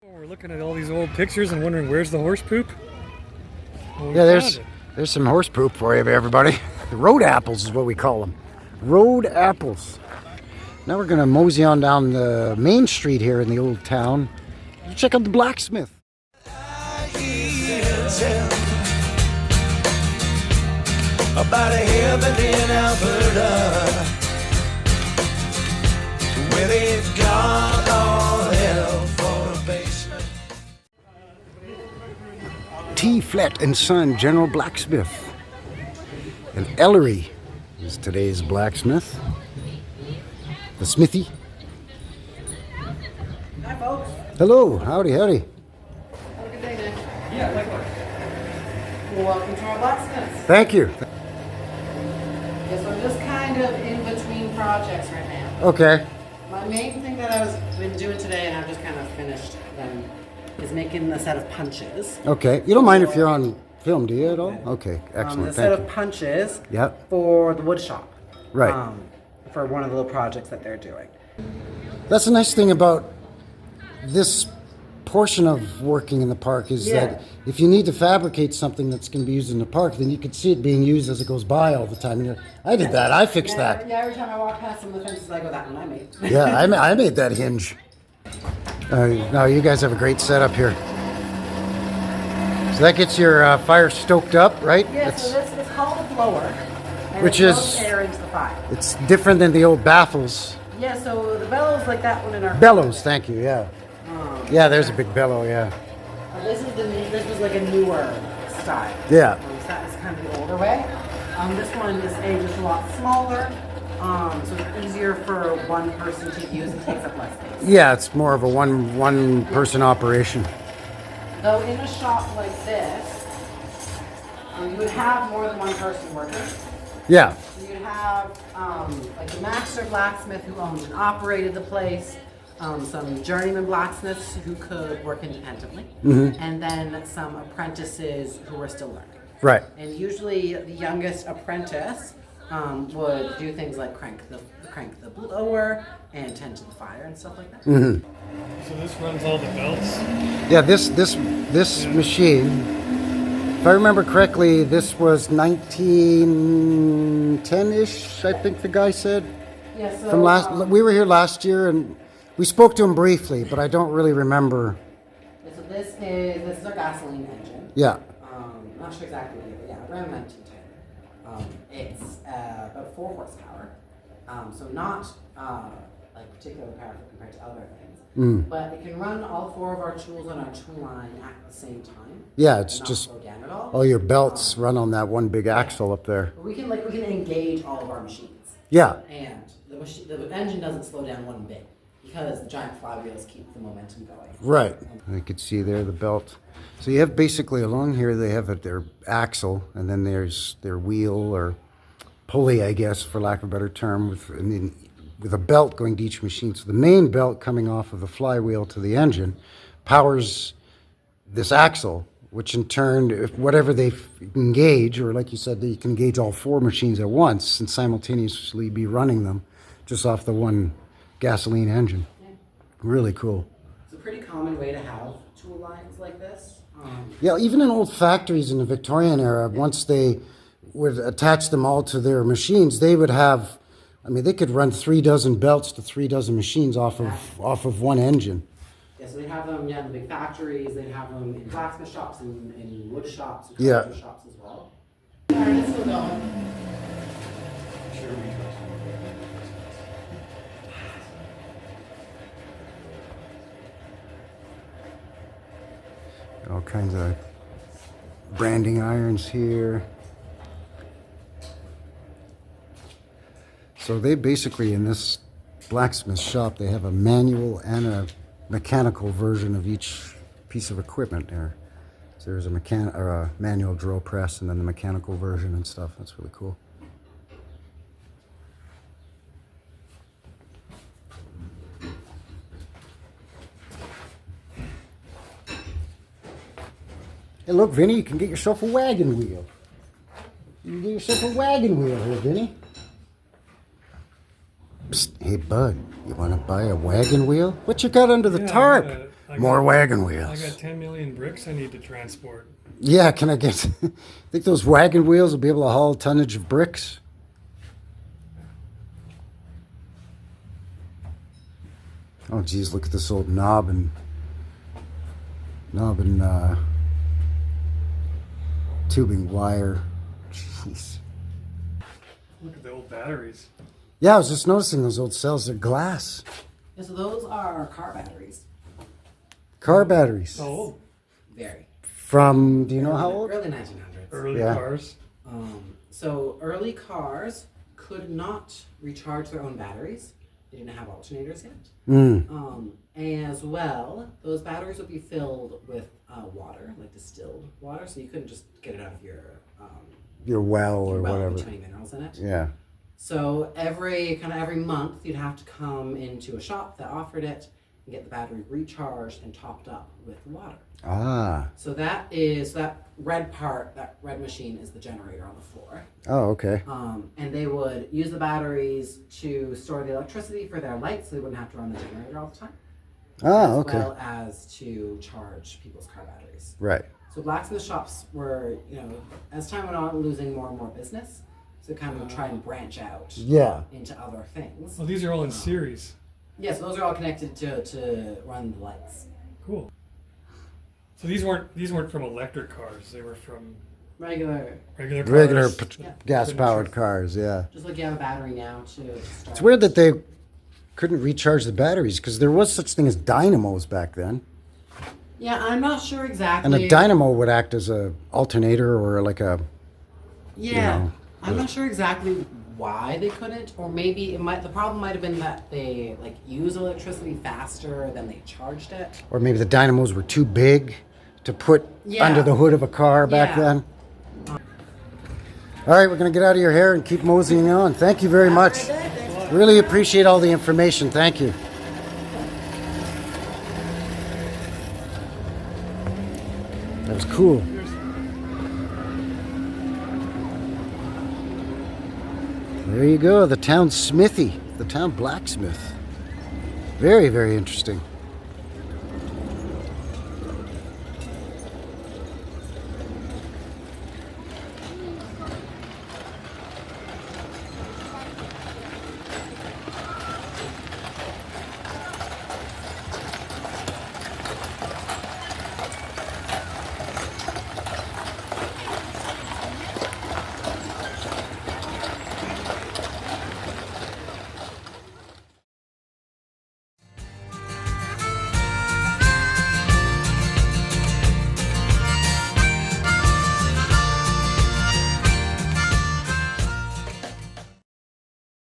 We're looking at all these old pictures and wondering where's the horse poop? Well, yeah, there's some horse poop for you, everybody. Road apples is what we call them. Road apples. Now we're going to mosey on down the main street here in the old town. Check out the blacksmith. About a heaven in Alberta, where they've got all hell for a basement. T. Flett and Son General Blacksmith. And Ellery is today's blacksmith. The smithy. Hi, folks. Hello, howdy, howdy. Have a good day, Nick. Yeah, likewise. Well, welcome to our blacksmiths. Thank you. Yes, I'm just kind of in between projects right now. Okay. My main thing that I've been doing today, and I've just kind of finished them, is making a set of punches. Okay. You don't mind if you're on film, do you at all? Okay, excellent. A set Thank of you. punches Yep. for the wood shop. Right. For one of the little projects that they're doing. That's the nice thing about this portion of working in the park is Yeah. that if you need to fabricate something that's going to be used in the park, then you can see it being used as it goes by all the time. You know, I did that. I fixed that. Yeah, every time I walk past some of the fences, I go, that one I made. Yeah, I made that hinge. No, you guys have a great setup here. So that gets your fire stoked up, right? Yeah, so this is called a blower. And Which it blows is- air into the fire. It's different than the old baffles. Yeah, so the bellows like that one in our Bellows, thank you, yeah. Yeah, there's a big bellow, yeah. This was like a newer style. Yeah. So that is kind of the older way. This one is just a lot smaller, so it's easier for one person to use. It takes up less space. Yeah, it's more of a one person operation. Though in a shop like this, you would have more than one person working. Yeah. So you'd have like the master blacksmith who owned and operated the place, some journeyman blacksmiths who could work independently, and then some apprentices who were still learning. Right. And usually the youngest apprentice would do things like crank the blower and tend to the fire and stuff like that. So this runs all the belts? Yeah, this machine, if I remember correctly, this was 1910-ish, I think the guy said. Yeah, so We were here last year and we spoke to him briefly, but I don't really remember. so this is our gasoline engine. Yeah. Not sure exactly what it is, but yeah, around 1910. It's about 4 horsepower, so not like particularly powerful compared to other things. But it can run all 4 of our tools on our tool line at the same time. Yeah, it's and not just slow down at all. all your belts run on that one big axle up there. But we can engage all of our machines. Yeah. And the engine doesn't slow down one bit because the giant flywheels keep the momentum going. Right. You can see there the belt. So you have basically along here they have their axle, and then there's their wheel or pulley, I guess, for lack of a better term, with a belt going to each machine. So the main belt coming off of the flywheel to the engine powers this axle, which in turn, if whatever they engage, or like you said, you can engage all 4 machines at once and simultaneously be running them just off the one gasoline engine. Yeah. Really cool. It's a pretty common way to have tool lines like this. Yeah, even in old factories in the Victorian era, once they would attach them all to their machines, they would have, they could run 3 dozen belts to 3 dozen machines off of one engine. Yeah, so they have them in the big factories, they have them in blacksmith shops, in wood shops, and Yeah. carpenter shops as well. Alright, it's still going. All kinds of branding irons here. So they basically, in this blacksmith shop, they have a manual and a mechanical version of each piece of equipment there. So there's a manual drill press and then the mechanical version and stuff. That's really cool. Hey, look, Vinny, you can get yourself a wagon wheel. You can get yourself a wagon wheel here, Vinny. Psst, hey, bud, you want to buy a wagon wheel? What you got under the tarp? More wagon I wheels. got 10 million bricks I need to transport. Yeah, can I get? Think those wagon wheels will be able to haul tonnage of bricks? Oh, geez, look at this old knob and tubing wire. Jeez. Look at the old batteries. Yeah, I was just noticing those old cells. They're glass. Yeah, so those are car batteries. Car batteries. How old? Very. From, do you know how old? Early 1900s. Early Yeah. cars. So early cars could not recharge their own batteries. They didn't have alternators yet. As well, those batteries would be filled with water, like distilled water, so you couldn't just get it out of Your well or well whatever. with too many minerals in it. Yeah. So every month, you'd have to come into a shop that offered it and get the battery recharged and topped up with water. Ah. So that red part, that red machine is the generator on the floor. Oh, okay. And they would use the batteries to store the electricity for their lights, so they wouldn't have to run the generator all the time. Ah, okay. As well as to charge people's car batteries. Right. So blacksmith shops were, as time went on, losing more and more business. So kind of try and branch out Yeah. into other things. Well, these are all in series. Yeah, so those are all connected to run the lights. Cool. So these weren't from electric cars. They were from Regular, Regular cars. Yeah. gas-powered cars, yeah. just like you have a battery now to start. It's weird that they couldn't recharge the batteries because there was such thing as dynamos back then. Yeah, I'm not sure exactly. And a dynamo would act as a alternator or like a... Yeah, know, I'm not sure exactly why they couldn't, or maybe the problem might have been that they use electricity faster than they charged it. Or maybe the dynamos were too big to put Yeah. under the hood of a car back Yeah. then. All right, we're going to get out of your hair and keep moseying on. Thank you very much. Really appreciate all the information. Thank you. That was cool. There you go, the town smithy, the town blacksmith. Very, very interesting.